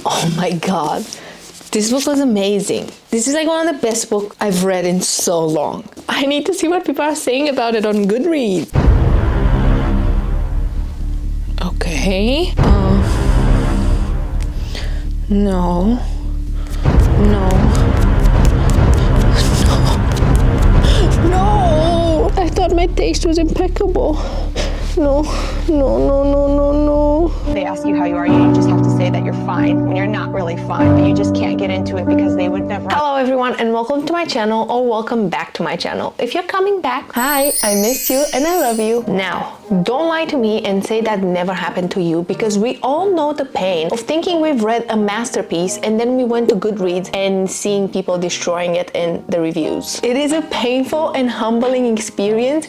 Oh my god. This book was amazing. This is like one of the best books I've read in so long. I need to see what people are saying about it on Goodreads. Okay. No. I thought my taste was impeccable. No. They ask you how you are, you just have to say that you're fine when you're not really fine, but you just can't get into it because they would never. Hello everyone and welcome to my channel, or welcome back to my channel. If you're coming back, hi, I missed you and I love you. Now, don't lie to me and say that never happened to you, because we all know the pain of thinking we've read a masterpiece and then we went to Goodreads and seeing people destroying it in the reviews. It is a painful and humbling experience,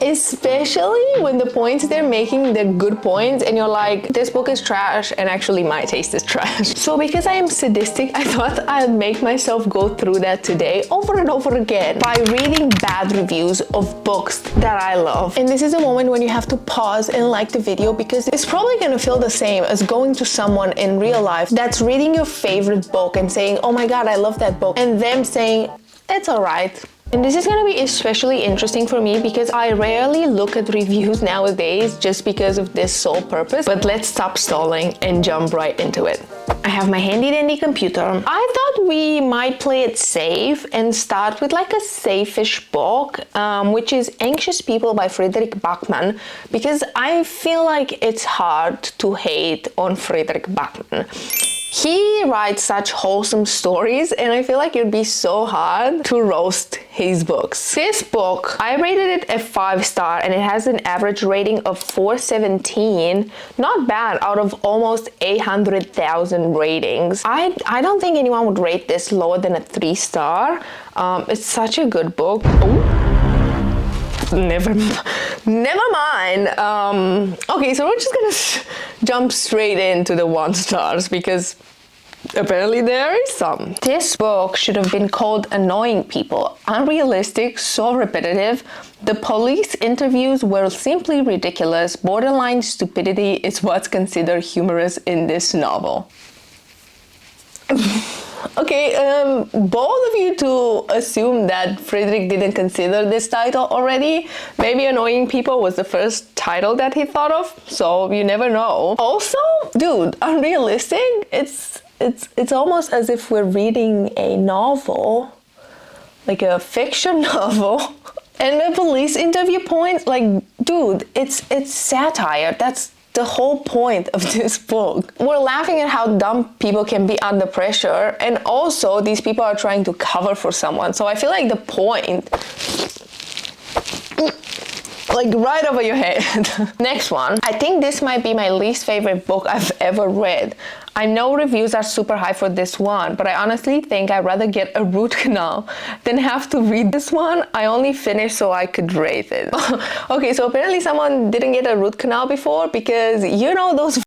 especially when the points they're making, they're good points and you're like, this book is trash and actually my taste is trash. So because I am sadistic, I thought I'd make myself go through that today over and over again by reading bad reviews of books that I love. And this is a moment when you have to pause and like the video, because it's probably gonna feel the same as going to someone in real life that's reading your favorite book and saying, oh my god, I love that book, and them saying, it's alright. And this is going to be especially interesting for me because I rarely look at reviews nowadays just because of this sole purpose. But let's stop stalling and jump right into it. I have my handy dandy computer. I thought we might play it safe and start with like a safe-ish book, which is Anxious People by Frederick Bachman, because I feel like it's hard to hate on Frederick Bachman. He writes such wholesome stories and I feel like it would be so hard to roast his books. This book, I rated it a 5-star and it has an average rating of 417. Not bad out of almost 800,000 ratings. I don't think anyone would rate this lower than a 3-star. It's such a good book. Oh. Never mind. Okay, so we're just gonna jump straight into the 1 stars because apparently there is some. This book should have been called Annoying People. Unrealistic, so repetitive. The police interviews were simply ridiculous. Borderline stupidity is what's considered humorous in this novel. Okay, bold of you to assume that Frederick didn't consider this title already. Maybe Annoying People was the first title that he thought of, so you never know. Also, dude, unrealistic? It's almost as if we're reading a novel, like a fiction novel. And the police interview points, like, dude, it's satire. That's the whole point of this book. We're laughing at how dumb people can be under pressure, and also these people are trying to cover for someone. So I feel like the point, like right over your head. Next one. I think this might be my least favorite book I've ever read. I know reviews are super high for this one, but I honestly think I'd rather get a root canal than have to read this one. I only finished so I could rate it. Okay, so apparently someone didn't get a root canal before, because you know those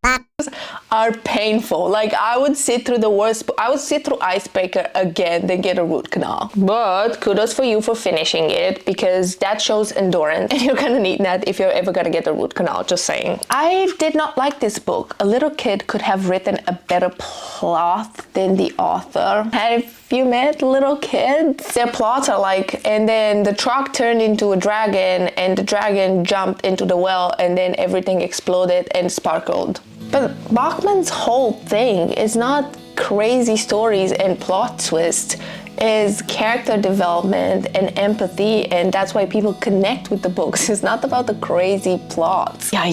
are painful. Like I would sit through Icebreaker again than get a root canal. But kudos for you for finishing it, because that shows endurance and you're gonna need that if you're ever gonna get a root canal, just saying. I did not like this book. A little kid could have written a better plot than the author. Have you met little kids? Their plots are like, and then the truck turned into a dragon and the dragon jumped into the well and then everything exploded and sparkled. But Bachman's whole thing is not crazy stories and plot twists, is character development and empathy, and that's why people connect with the books. It's not about the crazy plots. Yeah,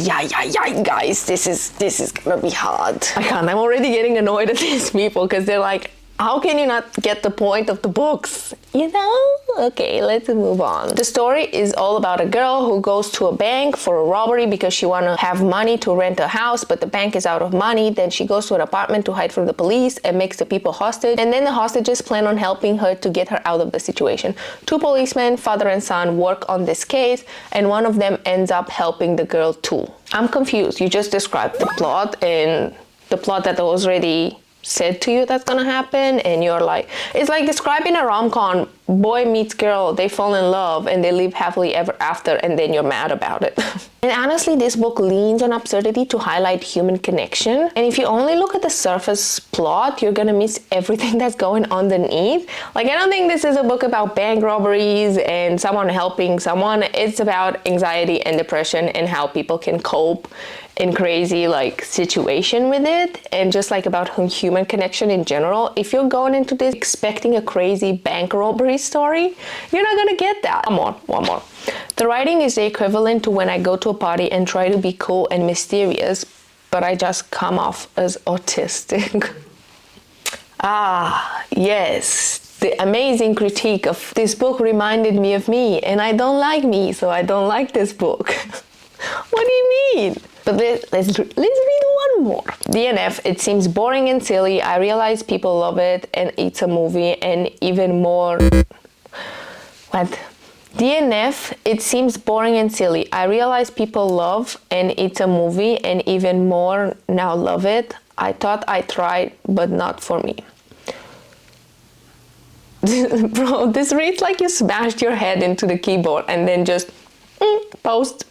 guys, this is gonna be hard. I can't, I'm already getting annoyed at these people because they're like, how can you not get the point of the books? You know? Okay, let's move on. The story is all about a girl who goes to a bank for a robbery because she wanna have money to rent a house, but the bank is out of money. Then she goes to an apartment to hide from the police and makes the people hostage. And then the hostages plan on helping her to get her out of the situation. 2 policemen, father and son, work on this case, and one of them ends up helping the girl too. I'm confused. You just described the plot, and the plot that was already said to you that's gonna happen, and you're like, it's like describing a rom-com boy meets girl, they fall in love and they live happily ever after, and then you're mad about it. And honestly, this book leans on absurdity to highlight human connection. And if you only look at the surface plot, you're gonna miss everything that's going underneath. Like, I don't think this is a book about bank robberies and someone helping someone. It's about anxiety and depression and how people can cope in crazy like situation with it, and just like about human connection in general. If you're going into this expecting a crazy bank robbery story, you're not gonna get that. One more. The writing is the equivalent to when I go to a party and try to be cool and mysterious, but I just come off as autistic. Yes, the amazing critique of this book reminded me of me, and I don't like me, so I don't like this book. What do you mean? But let's read one more. DNF, it seems boring and silly. I realize people love it, and it's a movie, and even more... What? DNF, it seems boring and silly. I realize people love, and it's a movie, and even more now love it. I thought I tried, but not for me. Bro, this reads like you smashed your head into the keyboard and then just post.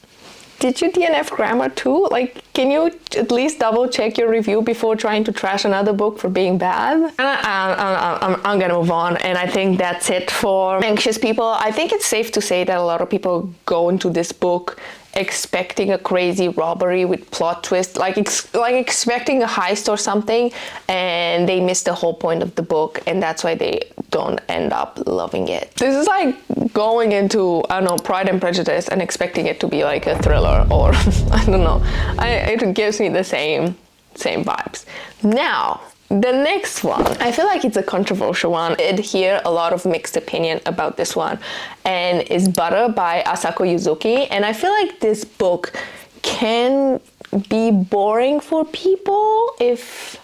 Did you DNF grammar too? Like, can you at least double check your review before trying to trash another book for being bad? I'm gonna move on, and I think that's it for anxious people. I think it's safe to say that a lot of people go into this book expecting a crazy robbery with plot twist, like expecting a heist or something, and they miss the whole point of the book, and that's why they don't end up loving it. This is like going into, I don't know, Pride and Prejudice and expecting it to be like a thriller, or I don't know. It gives me the same vibes. Now, the next one, I feel like it's a controversial one. I hear a lot of mixed opinion about this one, and it's Butter by Asako Yuzuki. And I feel like this book can be boring for people if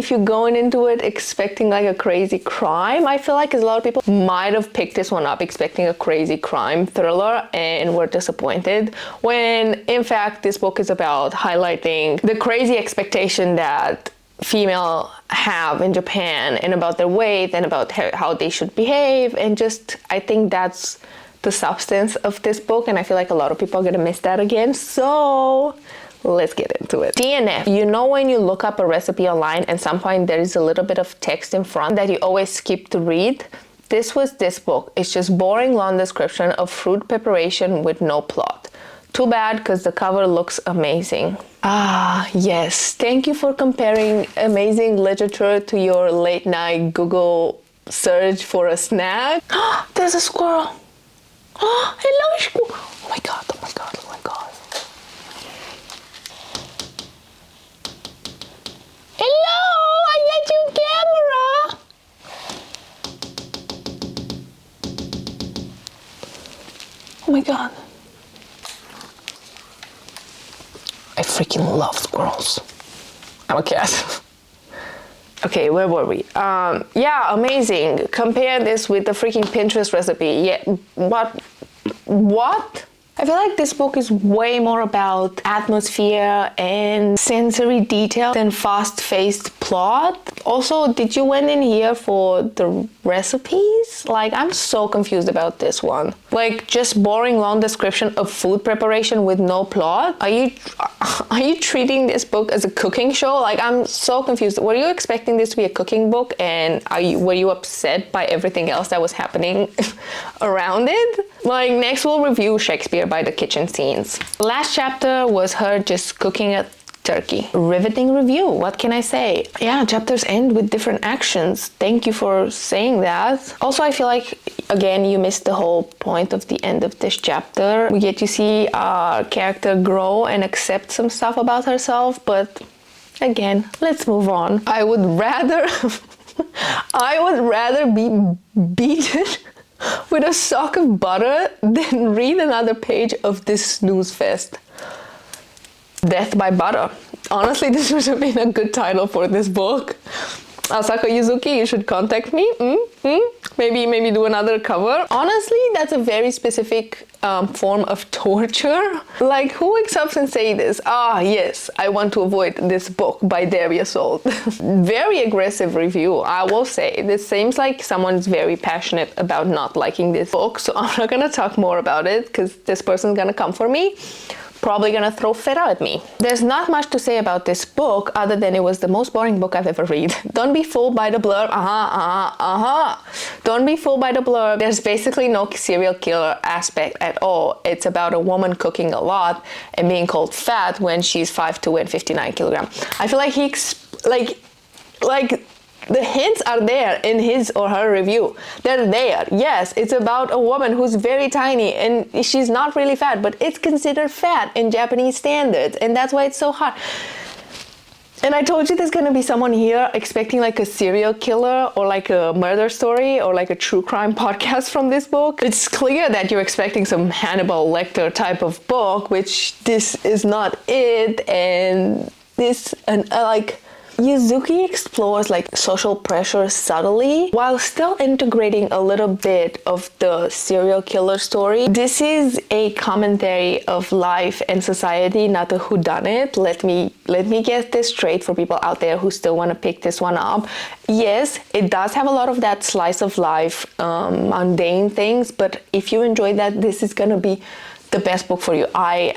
you're going into it expecting like a crazy crime. I feel like a lot of people might have picked this one up expecting a crazy crime thriller and were disappointed, when in fact this book is about highlighting the crazy expectation that female have in Japan, and about their weight, and about how they should behave, and just, I think that's the substance of this book, and I feel like a lot of people are gonna miss that again. So let's get into it. DNF, you know when you look up a recipe online and some point there is a little bit of text in front that you always skip to read? This was this book. It's just boring long description of fruit preparation with no plot. Too bad, because the cover looks amazing. Ah, yes. Thank you for comparing amazing literature to your late night Google search for a snack. There's a squirrel. Hello, squirrel. Oh my god, oh my god, oh my god. Hello, I got your camera. Oh my god. I freaking love squirrels. I'm a cat. Okay, where were we? Yeah, amazing. Compare this with the freaking Pinterest recipe. Yeah, what? I feel like this book is way more about atmosphere and sensory detail than fast-paced plot. Also, did you went in here for the recipes? Like, I'm so confused about this one. Like, just boring long description of food preparation with no plot? Are you treating this book as a cooking show? Like, I'm so confused. Were you expecting this to be a cooking book, and were you upset by everything else that was happening around it? Like, next we'll review Shakespeare by the kitchen scenes. The last chapter was her just cooking a turkey. Riveting review, what can I say? Yeah, chapters end with different actions. Thank you for saying that. Also, I feel like, again, you missed the whole point of the end of this chapter. We get to see our character grow and accept some stuff about herself, but again, let's move on. I would rather be beaten with a sock of butter than read another page of this snooze fest. Death by Butter. Honestly, this would have been a good title for this book. Asako Yuzuki, you should contact me. maybe do another cover. Honestly, that's a very specific form of torture. Like, who wakes up and say this? Ah, yes, I want to avoid this book by Daria Salt. Very aggressive review, I will say. This seems like someone's very passionate about not liking this book, so I'm not gonna talk more about it because this person's gonna come for me. Probably gonna throw feta at me. There's not much to say about this book other than it was the most boring book I've ever read. Don't be fooled by the blurb. Don't be fooled by the blurb. There's basically no serial killer aspect at all. It's about a woman cooking a lot and being called fat when she's 5'2" and 59 kilograms. I feel like the hints are there in his or her review. They're there. Yes, it's about a woman who's very tiny and she's not really fat, but it's considered fat in Japanese standards, and that's why it's so hard. And I told you there's gonna be someone here expecting like a serial killer or like a murder story or like a true crime podcast from this book. It's clear that you're expecting some Hannibal Lecter type of book, which this is not it. And this, and like, Yuzuki explores like social pressure subtly while still integrating a little bit of the serial killer story. This is a commentary of life and society, not a whodunit. Let me get this straight for people out there who still want to pick this one up. Yes, it does have a lot of that slice of life, mundane things, but if you enjoy that, this is gonna be the best book for you. I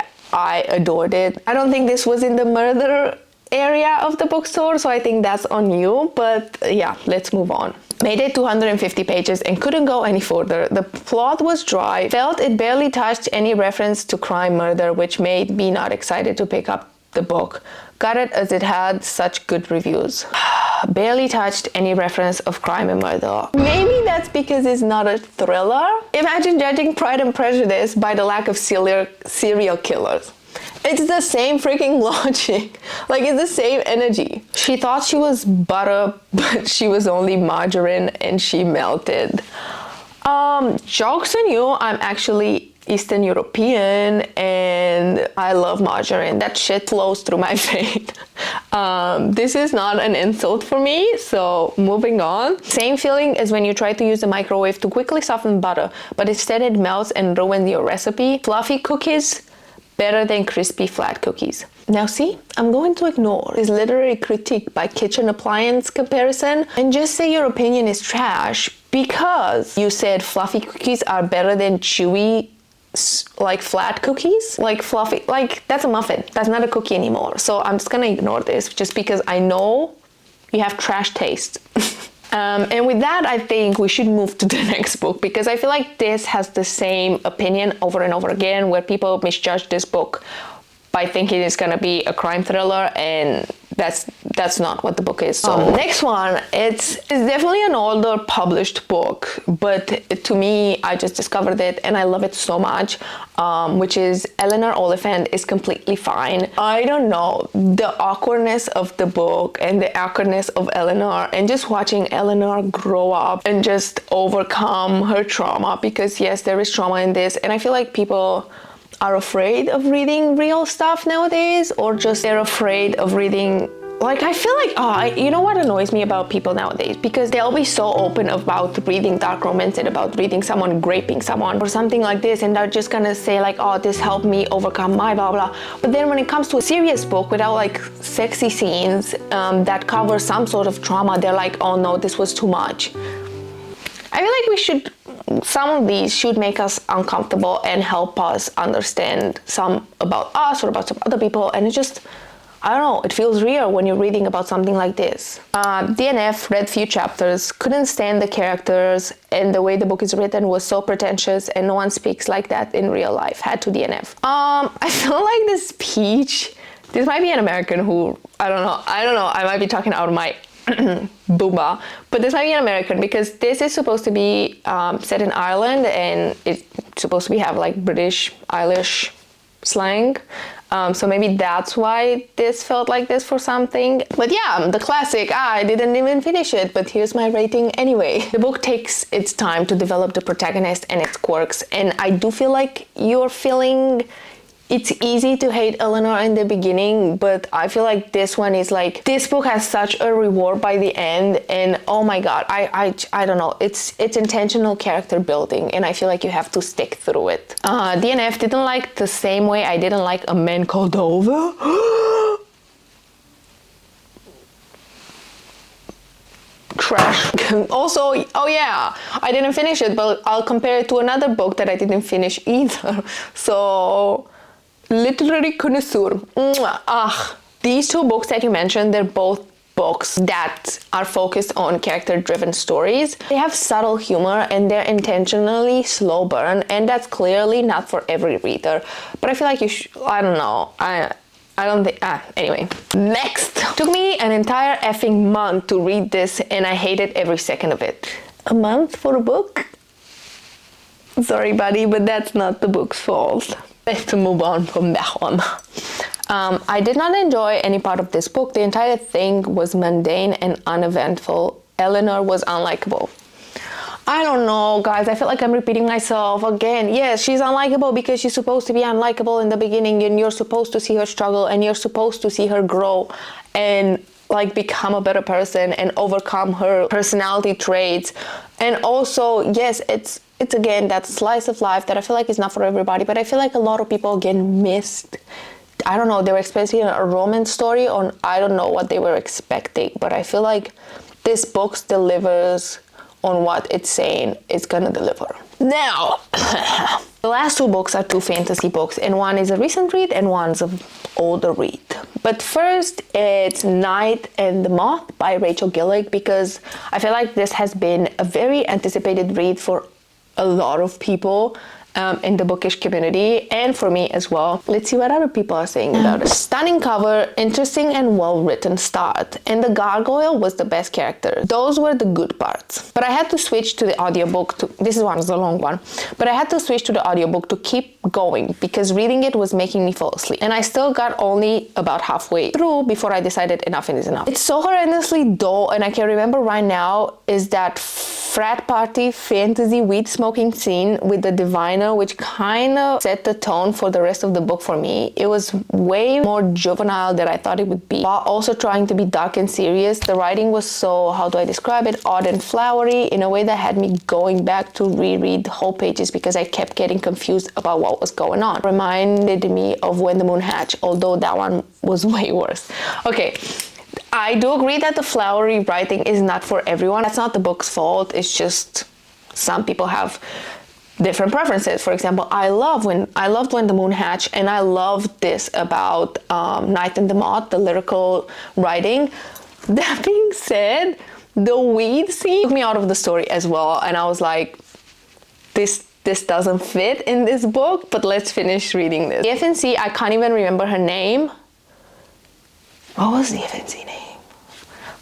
adored it. I don't think this was in the murder area of the bookstore, so I think that's on you, but yeah, let's move on. Made it 250 pages and couldn't go any further. The plot was dry, felt it barely touched any reference to crime murder, which made me not excited to pick up the book. Got it as it had such good reviews. Barely touched any reference of crime and murder. Maybe that's because it's not a thriller. Imagine judging Pride and Prejudice by the lack of serial killers. It's the same freaking logic. Like, it's the same energy. She thought she was butter, but she was only margarine and she melted. Jokes on you, I'm actually Eastern European and I love margarine. That shit flows through my vein. This is not an insult for me, so moving on. Same feeling as when you try to use the microwave to quickly soften butter, but instead it melts and ruins your recipe. Fluffy cookies, better than crispy flat cookies. Now see, I'm going to ignore this literary critique by kitchen appliance comparison and just say your opinion is trash because you said fluffy cookies are better than chewy, like flat cookies. Like fluffy, like that's a muffin. That's not a cookie anymore. So I'm just gonna ignore this just because I know you have trash taste. And with that, I think we should move to the next book because I feel like this has the same opinion over and over again where people misjudge this book by thinking it's gonna be a crime thriller, and that's not what the book is. So next one, it's definitely an older published book, but to me, I just discovered it and I love it so much, which is Eleanor Oliphant is Completely Fine. I don't know, the awkwardness of the book and the awkwardness of Eleanor and just watching Eleanor grow up and just overcome her trauma, because yes, there is trauma in this, and I feel like people are afraid of reading real stuff nowadays, or just they're afraid of reading, like, I feel like, you know what annoys me about people nowadays? Because they'll be so open about reading dark romance and about reading someone raping someone or something like this, and they're just gonna say like, oh, this helped me overcome my blah blah. But then when it comes to a serious book without like sexy scenes that cover some sort of trauma, they're like, oh no, this was too much. I feel like some of these should make us uncomfortable and help us understand some about us or about some other people, and it just, I don't know, it feels real when you're reading about something like this. DNF read few chapters, couldn't stand the characters, and the way the book is written was so pretentious and no one speaks like that in real life. Had to DNF. I feel like this Peach, this might be an American who, I don't know, I might be talking out of my Boomba, but this might be an American because this is supposed to be set in Ireland and it's supposed to have like British Irish slang, so maybe that's why this felt like this for something. But yeah, the classic, I didn't even finish it, but here's my rating anyway. The book takes its time to develop the protagonist and its quirks, and I do feel like you're feeling it's easy to hate Eleanor in the beginning, but I feel like this one is like, this book has such a reward by the end, and oh my god, I don't know, it's intentional character building, and I feel like you have to stick through it. DNF didn't like the same way I didn't like A Man Called Over. Trash. Also, oh yeah, I didn't finish it, but I'll compare it to another book that I didn't finish either. So, literary connoisseur. These two books that you mentioned, they're both books that are focused on character-driven stories. They have subtle humor and they're intentionally slow burn, and that's clearly not for every reader. But I feel like you should, I don't know, I don't think, anyway. Next. Took me an entire effing month to read this, and I hated every second of it. A month for a book? Sorry, buddy, but that's not the book's fault. Let's move on from that one. I did not enjoy any part of this book. The entire thing was mundane and uneventful. Eleanor was unlikable. I don't know, guys. I feel like I'm repeating myself again. Yes, she's unlikable because she's supposed to be unlikable in the beginning, and you're supposed to see her struggle, and you're supposed to see her grow and like become a better person and overcome her personality traits. And also, yes, it's again that slice of life that I feel like is not for everybody, but I feel like a lot of people again missed. I don't know, they were expecting a romance story, or I don't know what they were expecting, but I feel like this book delivers on what it's saying it's gonna deliver. Now, the last two books are two fantasy books, and one is a recent read and one's an older read. But first, it's Night and the Moth by Rachel Gillick, because I feel like this has been a very anticipated read for a lot of people in the bookish community, and for me as well. Let's see what other people are saying about it. Stunning cover, interesting and well-written start, and the gargoyle was the best character. Those were the good parts. But I had to switch to the audiobook to, this one is a long one, but I had to switch to the audiobook to keep going because reading it was making me fall asleep. And I still got only about halfway through before I decided enough is enough. It's so horrendously dull, and I can remember right now is that frat party fantasy weed smoking scene with the diviner, which kind of set the tone for the rest of the book for me. It was way more juvenile than I thought it would be, while also trying to be dark and serious. The writing was so, how do I describe it, odd and flowery in a way that had me going back to reread the whole pages because I kept getting confused about what was going on. Reminded me of When the Moon Hatched, although that one was way worse. Okay. I do agree that the flowery writing is not for everyone. That's not the book's fault. It's just some people have different preferences. For example, I loved When the Moon Hatched, and I loved this about Night and the Moth, the lyrical writing. That being said, the weed scene took me out of the story as well, and I was like, this doesn't fit in this book, but let's finish reading this. The FNC, I can't even remember her name. What was the FNC name?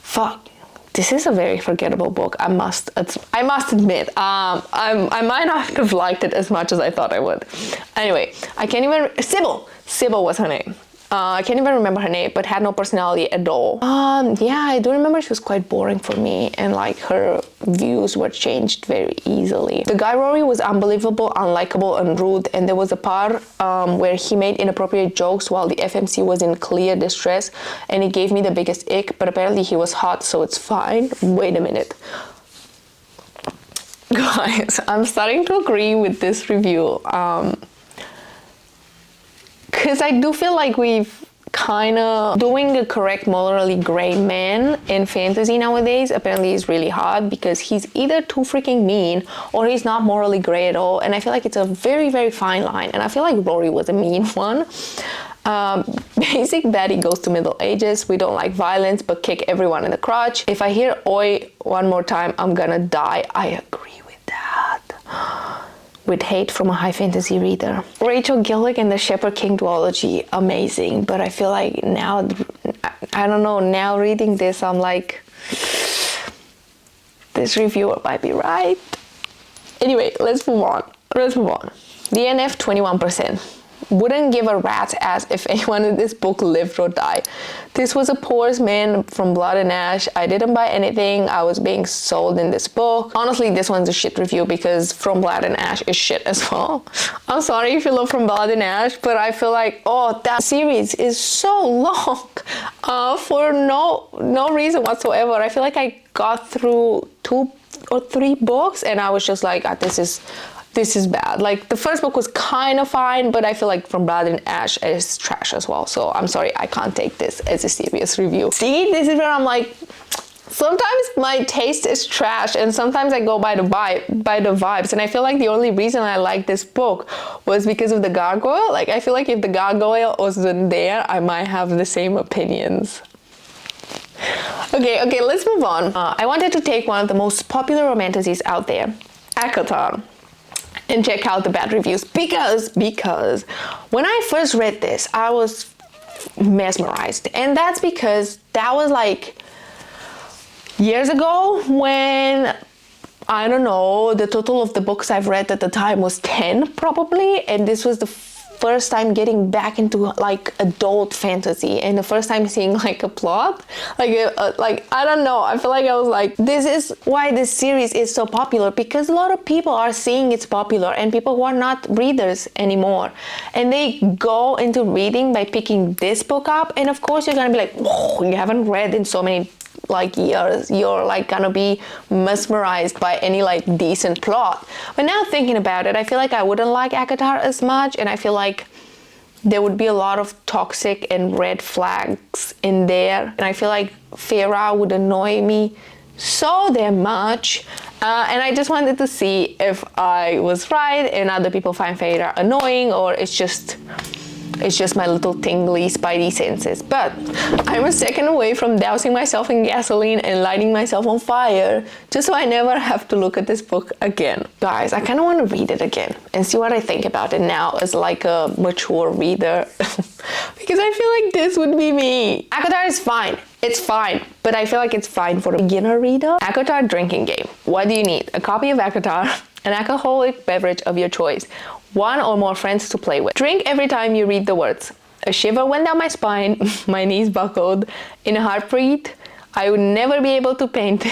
Fuck. This is a very forgettable book. I must admit. I might not have liked it as much as I thought I would. Anyway, I can't even... Sybil was her name. I can't even remember her name, but had no personality at all. Yeah, I do remember she was quite boring for me, and like her views were changed very easily. The guy Rory was unbelievable, unlikable, and rude, and there was a part where he made inappropriate jokes while the FMC was in clear distress, and it gave me the biggest ick, but apparently he was hot, so it's fine. Wait a minute. Guys, I'm starting to agree with this review. Because I do feel like we've kind of doing the correct morally gray man in fantasy nowadays apparently is really hard, because he's either too freaking mean or he's not morally gray at all, and I feel like it's a very, very fine line, and I feel like Rory was a mean one. Basic baddie goes to Middle Ages. We don't like violence but kick everyone in the crotch. If I hear oi one more time, I'm gonna die. I agree with that. With hate from a high fantasy reader. Rachel Gillick and the Shepherd King duology, amazing. But I feel like now, I don't know, now reading this, I'm like, this reviewer might be right. Anyway, let's move on. DNF 21%. wouldn't give a rat's ass if anyone in this book lived or died. This was a poorest man from Blood and Ash. I didn't buy anything. I was being sold in this book. Honestly, this one's a shit review because From Blood and Ash is shit as well. I'm sorry if you love From Blood and Ash, but I feel like, oh, that series is so long for no reason whatsoever. I feel like I got through 2 or 3 books and I was just like, this is bad. Like, the first book was kind of fine, but I feel like From Blood and Ash is trash as well. So I'm sorry, I can't take this as a serious review. See, this is where I'm like, sometimes my taste is trash and sometimes I go by the vibes. And I feel like the only reason I like this book was because of the gargoyle. Like, I feel like if the gargoyle wasn't there, I might have the same opinions. Okay, let's move on. I wanted to take one of the most popular romanticities out there, Acotar, and check out the bad reviews because when I first read this, I was mesmerized. And that's because that was like years ago when, I don't know, the total of the books I've read at the time was 10 probably, and this was the first time getting back into like adult fantasy and the first time seeing like a plot, like I don't know, I feel like I was like, this is why this series is so popular, because a lot of people are seeing it's popular and people who are not readers anymore, and they go into reading by picking this book up, and of course you're gonna be like, whoa, you haven't read in so many like years, you're like gonna be mesmerized by any like decent plot. But now thinking about it, I feel like I wouldn't like Acotar as much, and I feel like there would be a lot of toxic and red flags in there, and I feel like Farah would annoy me so damn much, and I just wanted to see if I was right and other people find Farah annoying, or it's just my little tingly spidey senses. But I'm a second away from dousing myself in gasoline and lighting myself on fire just so I never have to look at this book again. Guys, I kind of want to read it again and see what I think about it now as like a mature reader because I feel like this would be me. Acotar is fine. It's fine, but I feel like it's fine for a beginner reader. Acotar drinking game. What do you need? A copy of Acotar, an alcoholic beverage of your choice, 1 or more friends to play with. Drink every time you read the words. A shiver went down my spine, my knees buckled. In a heartbeat, I would never be able to paint.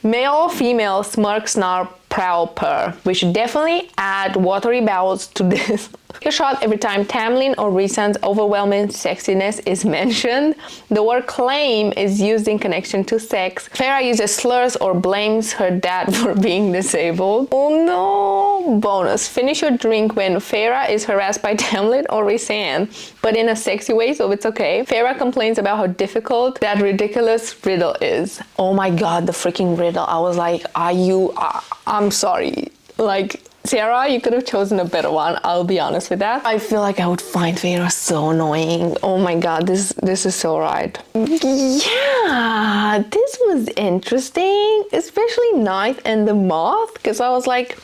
Male or female, smirk, snarl, prowl, purr. We should definitely add watery bowels to this. Take a shot every time Tamlin or Rhysand's overwhelming sexiness is mentioned. The word claim is used in connection to sex. Farah uses slurs or blames her dad for being disabled. Oh no! Bonus. Finish your drink when Farah is harassed by Tamlin or Rhysand, but in a sexy way, so it's okay. Farah complains about how difficult that ridiculous riddle is. Oh my god, the freaking riddle. I was like, I'm sorry. Like, Sarah, you could have chosen a better one, I'll be honest with that. I feel like I would find Farah so annoying. Oh my god, this is so right. Yeah, this was interesting, especially Night and the Moth, because I was like,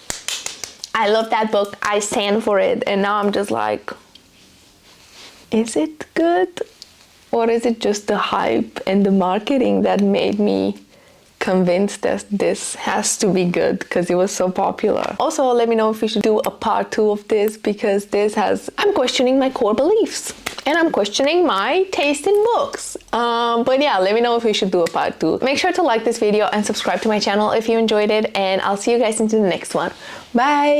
I love that book, I stand for it, and now I'm just like, is it good? Or is it just the hype and the marketing that made me convinced that this has to be good because it was so popular? Also, let me know if we should do a part 2 of this, because I'm questioning my core beliefs and I'm questioning my taste in books. But yeah, let me know if we should do a part 2. Make sure to like this video and subscribe to my channel if you enjoyed it, and I'll see you guys into the next one. Bye!